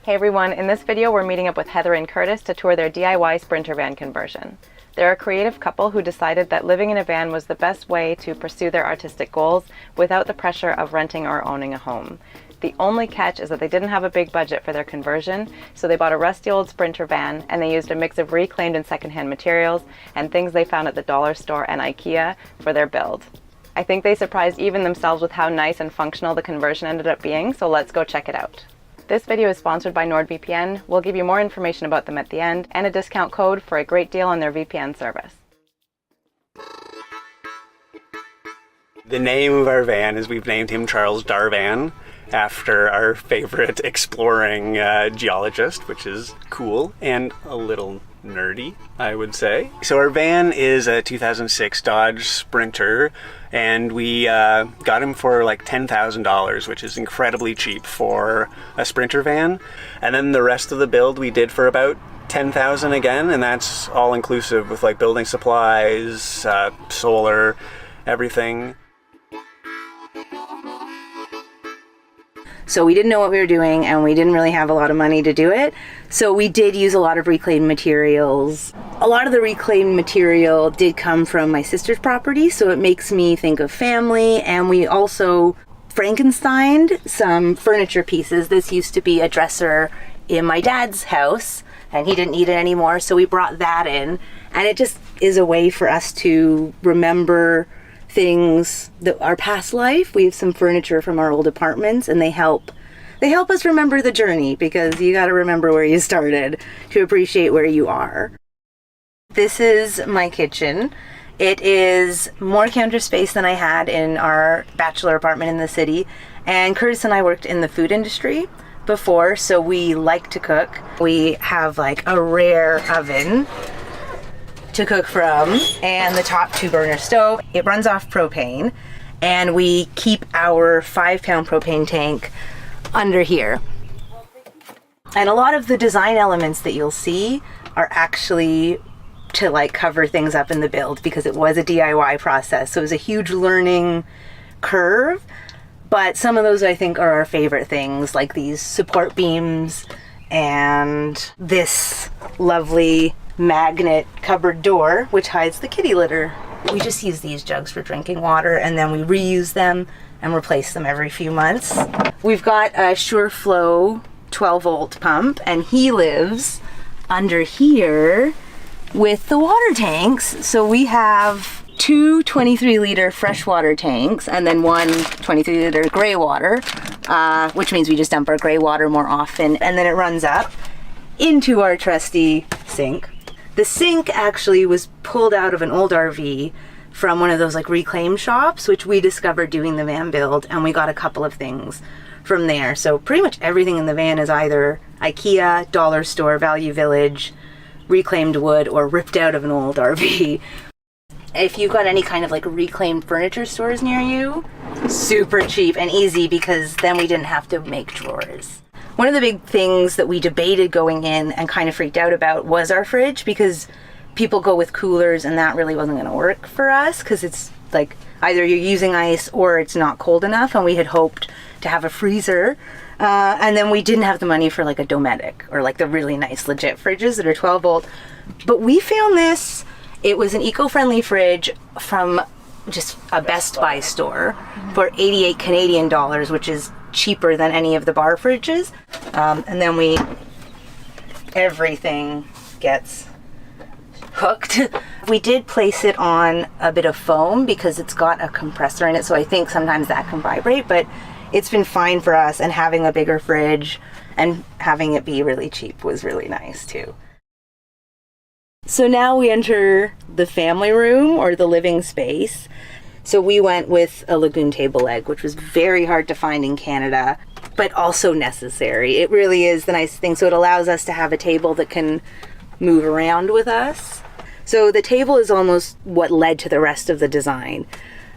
Hey everyone, in this video we're meeting up with Heather and Curtis to tour their DIY Sprinter van conversion. They're a creative couple who decided that living in a van was the best way to pursue their artistic goals without the pressure of renting or owning a home. The only catch is that they didn't have a big budget for their conversion, so they bought a rusty old Sprinter van and they used a mix of reclaimed and secondhand materials and things they found at the dollar store and IKEA for their build. I think they surprised even themselves with how nice and functional the conversion ended up being, so let's go check it out. This video is sponsored by NordVPN. We'll give you more information about them at the end and a discount code for a great deal on their VPN service. The name of our van is we've named him Charles Darvan after our favorite exploring geologist, which is cool and a little nerdy, I would say. So our van is a 2006 Dodge Sprinter, and we got him for like $10,000, which is incredibly cheap for a Sprinter van. And then the rest of the build we did for about $10,000 again, and that's all inclusive with like building supplies, solar, everything. So we didn't know what we were doing and we didn't really have a lot of money to do it. So we did use a lot of reclaimed materials. A lot of the reclaimed material did come from my sister's property, so it makes me think of family. And we also Frankensteined some furniture pieces. This used to be a dresser in my dad's house and he didn't need it anymore, so we brought that in. And it just is a way for us to remember things that our past life. We have some furniture from our old apartments and they help us remember the journey, because you got to remember where you started to appreciate where you are. This is my kitchen. It is more counter space than I had in our bachelor apartment in the city, and Curtis and I worked in the food industry before, so we like to cook. We have like a rare oven to cook from and the top 2-burner stove. It runs off propane, and we keep our 5-pound propane tank under here. And a lot of the design elements that you'll see are actually to like cover things up in the build, because it was a DIY process, so it was a huge learning curve. But some of those I think are our favorite things, like these support beams and this lovely magnet cupboard door which hides the kitty litter. We just use these jugs for drinking water and then we reuse them and replace them every few months. We've got a SureFlow 12-volt pump, and he lives under here with the water tanks. So we have 2 23-liter freshwater tanks and then 1 23-liter gray water, which means we just dump our gray water more often, and then it runs up into our trusty sink. The sink actually was pulled out of an old RV from one of those like reclaim shops, which we discovered doing the van build, and we got a couple of things from there. So pretty much everything in the van is either IKEA, dollar store, Value Village, reclaimed wood, or ripped out of an old RV. If you've got any kind of like reclaimed furniture stores near you, super cheap and easy, because then we didn't have to make drawers. One of the big things that we debated going in and kind of freaked out about was our fridge, because people go with coolers and that really wasn't going to work for us, because it's like either you're using ice or it's not cold enough, and we had hoped to have a freezer. And then we didn't have the money for like a Dometic or like the really nice legit fridges that are 12 volt. But we found this. It was an eco-friendly fridge from just a Best Buy store for 88 Canadian dollars, which is cheaper than any of the bar fridges. And then everything gets hooked. We did place it on a bit of foam because it's got a compressor in it, so I think sometimes that can vibrate, but it's been fine for us, and having a bigger fridge and having it be really cheap was really nice too. So now we enter the family room, or the living space. So we went with a Lagoon table leg, which was very hard to find in Canada, but also necessary. It really is the nice thing. So it allows us to have a table that can move around with us. So the table is almost what led to the rest of the design.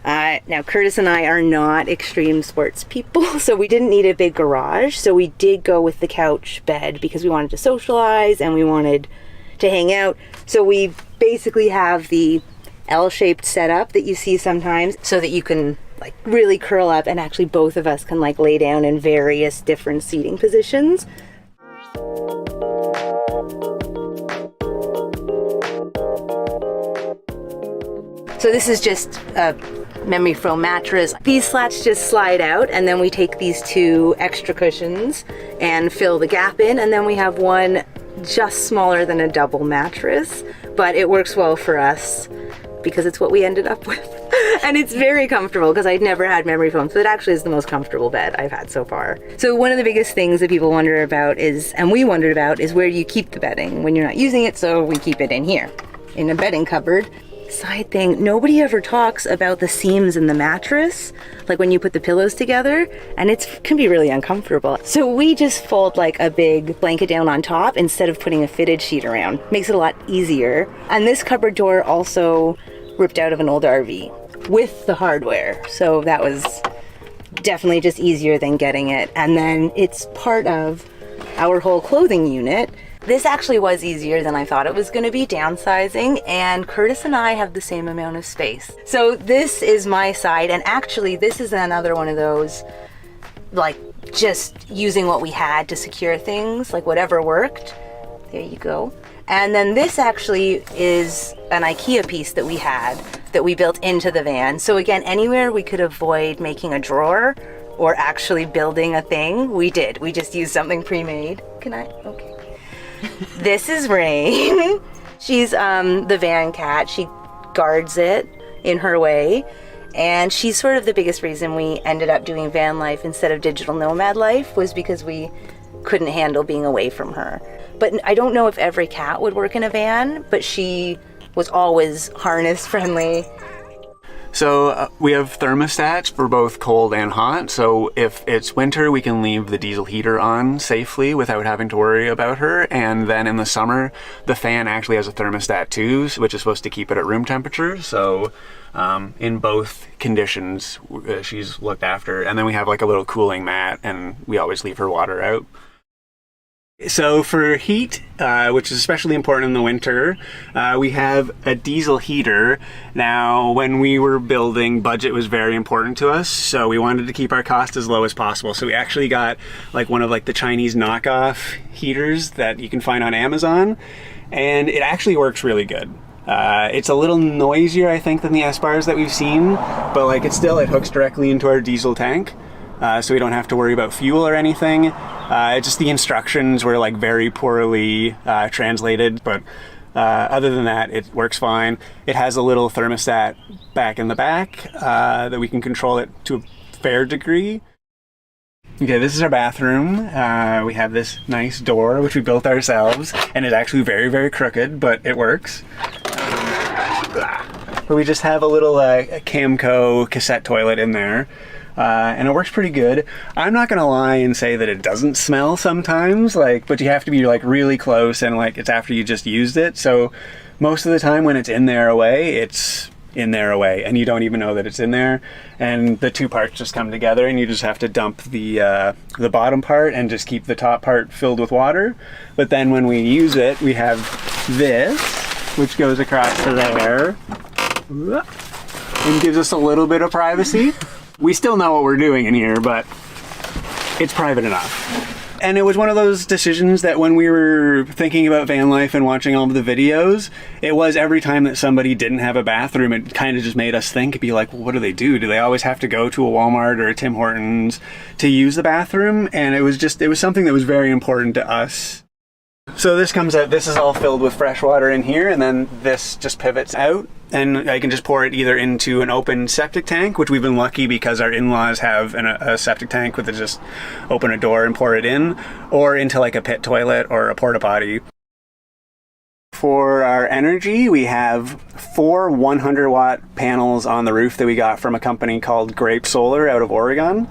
Now Curtis and I are not extreme sports people, so we didn't need a big garage. So we did go with the couch bed because we wanted to socialize and we wanted to hang out. So we basically have the L-shaped setup that you see sometimes, so that you can like really curl up, and actually both of us can like lay down in various different seating positions. So this is just a memory foam mattress. These slats just slide out, and then we take these 2 extra cushions and fill the gap in, and then we have one just smaller than a double mattress, but it works well for us because it's what we ended up with. And it's very comfortable because I'd never had memory foam, so it actually is the most comfortable bed I've had so far. So one of the biggest things that people wonder about is, and we wondered about, is where do you keep the bedding when you're not using it, so we keep it in here, in a bedding cupboard. Side thing, nobody ever talks about the seams in the mattress, like when you put the pillows together, and it can be really uncomfortable. So we just fold like a big blanket down on top instead of putting a fitted sheet around. Makes it a lot easier. And this cupboard door also ripped out of an old RV with the hardware. So that was definitely just easier than getting it. And then it's part of our whole clothing unit. This actually was easier than I thought it was going to be, downsizing, and Curtis and I have the same amount of space. So this is my side, and actually this is another one of those, like, just using what we had to secure things, like whatever worked. There you go. And then this actually is an IKEA piece that we had that we built into the van. So again, anywhere we could avoid making a drawer or actually building a thing, we did. We just used something pre-made. Can I? Okay. This is Rain. She's the van cat. She guards it in her way. And she's sort of the biggest reason we ended up doing van life instead of digital nomad life, was because we couldn't handle being away from her. But I don't know if every cat would work in a van, but she was always harness friendly. So we have thermostats for both cold and hot. So if it's winter, we can leave the diesel heater on safely without having to worry about her. And then in the summer, the fan actually has a thermostat too, which is supposed to keep it at room temperature. So in both conditions, she's looked after. And then we have like a little cooling mat, and we always leave her water out. So for heat, which is especially important in the winter, we have a diesel heater. Now, when we were building, budget was very important to us, so we wanted to keep our cost as low as possible. So we actually got like one of like the Chinese knockoff heaters that you can find on Amazon, and it actually works really good. It's a little noisier, I think, than the Aspires that we've seen, but like it hooks directly into our diesel tank. So we don't have to worry about fuel or anything. Just the instructions were like very poorly translated, but other than that, it works fine. It has a little thermostat back in the back that we can control it to a fair degree. Okay, this is our bathroom. We have this nice door, which we built ourselves, and it's actually very, very crooked, but it works. But we just have a little Camco cassette toilet in there. And it works pretty good. I'm not gonna lie and say that it doesn't smell sometimes, but you have to be like really close, and like it's after you just used it. So most of the time when it's in there away, it's in there away, and you don't even know that it's in there. And the two parts just come together, and you just have to dump the bottom part and just keep the top part filled with water. But then when we use it, we have this, which goes across to there, and gives us a little bit of privacy. We still know what we're doing in here, but it's private enough. And it was one of those decisions that when we were thinking about van life and watching all of the videos, it was every time that somebody didn't have a bathroom, it kind of just made us think, be like, well, what do they do? Do they always have to go to a Walmart or a Tim Hortons to use the bathroom? And it was something that was very important to us. So this comes out, this is all filled with fresh water in here, and then this just pivots out, and I can just pour it either into an open septic tank, which we've been lucky because our in-laws have a septic tank with it, just open a door and pour it in, or into like a pit toilet or a porta potty. For our energy, we have 4 100-watt panels on the roof that we got from a company called Grape Solar out of Oregon.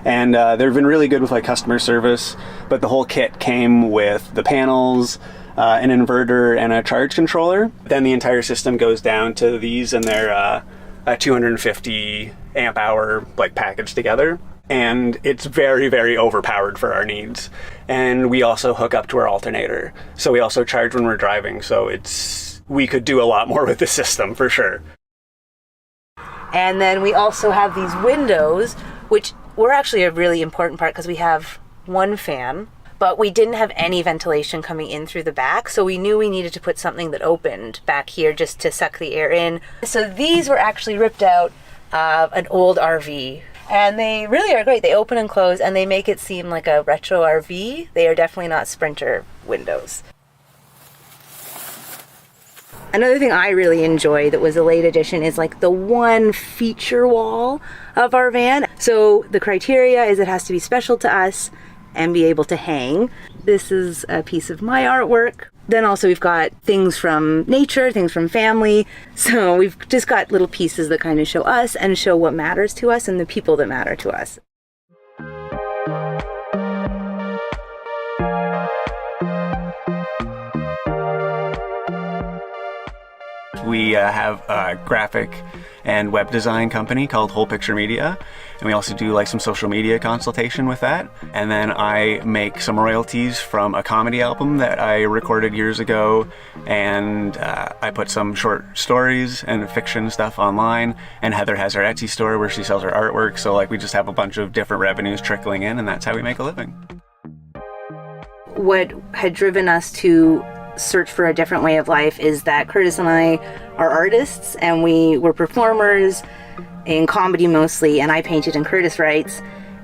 And they've been really good with like customer service, but the whole kit came with the panels, an inverter, and a charge controller. Then the entire system goes down to these, and they're a 250 amp hour like packaged together. And it's very, very overpowered for our needs. And we also hook up to our alternator. So we also charge when we're driving. So we could do a lot more with the system for sure. And then we also have these windows, which were actually a really important part because we have one fan, but we didn't have any ventilation coming in through the back, so we knew we needed to put something that opened back here just to suck the air in. So these were actually ripped out of an old RV, and they really are great. They open and close, and they make it seem like a retro RV. They are definitely not Sprinter windows. Another thing I really enjoy that was a late addition is like the one feature wall of our van. So the criteria is it has to be special to us and be able to hang. This is a piece of my artwork. Then also we've got things from nature, things from family. So we've just got little pieces that kind of show us and show what matters to us and the people that matter to us. We have a graphic and web design company called Whole Picture Media, and we also do like some social media consultation with that. And then I make some royalties from a comedy album that I recorded years ago, and I put some short stories and fiction stuff online, and Heather has her Etsy store where she sells her artwork, so like we just have a bunch of different revenues trickling in, and that's how we make a living. What had driven us to search for a different way of life is that Curtis and I are artists, and we were performers in comedy mostly, and I painted and Curtis writes,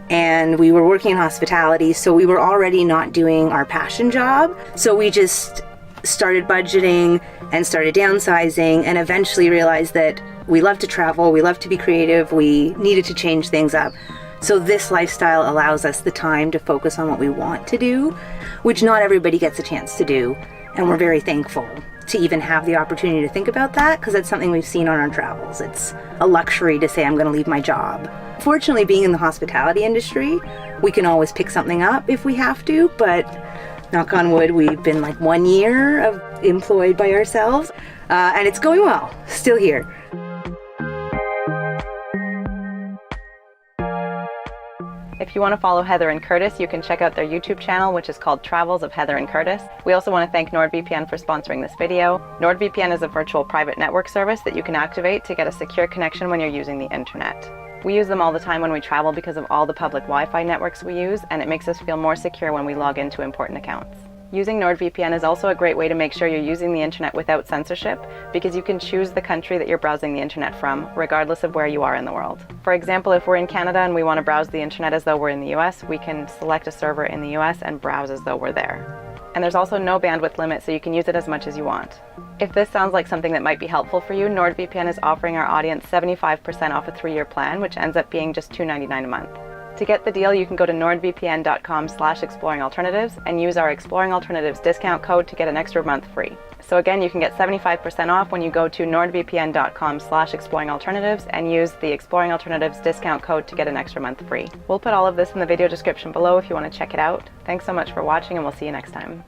and we were working in hospitality, so we were already not doing our passion job. So we just started budgeting and started downsizing, and eventually realized that we love to travel, we love to be creative, we needed to change things up. So this lifestyle allows us the time to focus on what we want to do, which not everybody gets a chance to do. And we're very thankful to even have the opportunity to think about that, because that's something we've seen on our travels. It's a luxury to say, I'm going to leave my job. Fortunately, being in the hospitality industry, we can always pick something up if we have to, but knock on wood, we've been like 1 year of employed by ourselves, and it's going well, still here. If you want to follow Heather and Curtis, you can check out their YouTube channel, which is called Travels of Heather and Curtis. We also want to thank NordVPN for sponsoring this video. NordVPN is a virtual private network service that you can activate to get a secure connection when you're using the internet. We use them all the time when we travel because of all the public Wi-Fi networks we use, and it makes us feel more secure when we log into important accounts. Using NordVPN is also a great way to make sure you're using the internet without censorship, because you can choose the country that you're browsing the internet from, regardless of where you are in the world. For example, if we're in Canada and we want to browse the internet as though we're in the US, we can select a server in the US and browse as though we're there. And there's also no bandwidth limit, so you can use it as much as you want. If this sounds like something that might be helpful for you, NordVPN is offering our audience 75% off a 3-year plan, which ends up being just $2.99 a month. To get the deal, you can go to nordvpn.com/exploringalternatives and use our Exploring Alternatives discount code to get an extra month free. So again, you can get 75% off when you go to nordvpn.com/exploringalternatives and use the Exploring Alternatives discount code to get an extra month free. We'll put all of this in the video description below if you want to check it out. Thanks so much for watching, and we'll see you next time.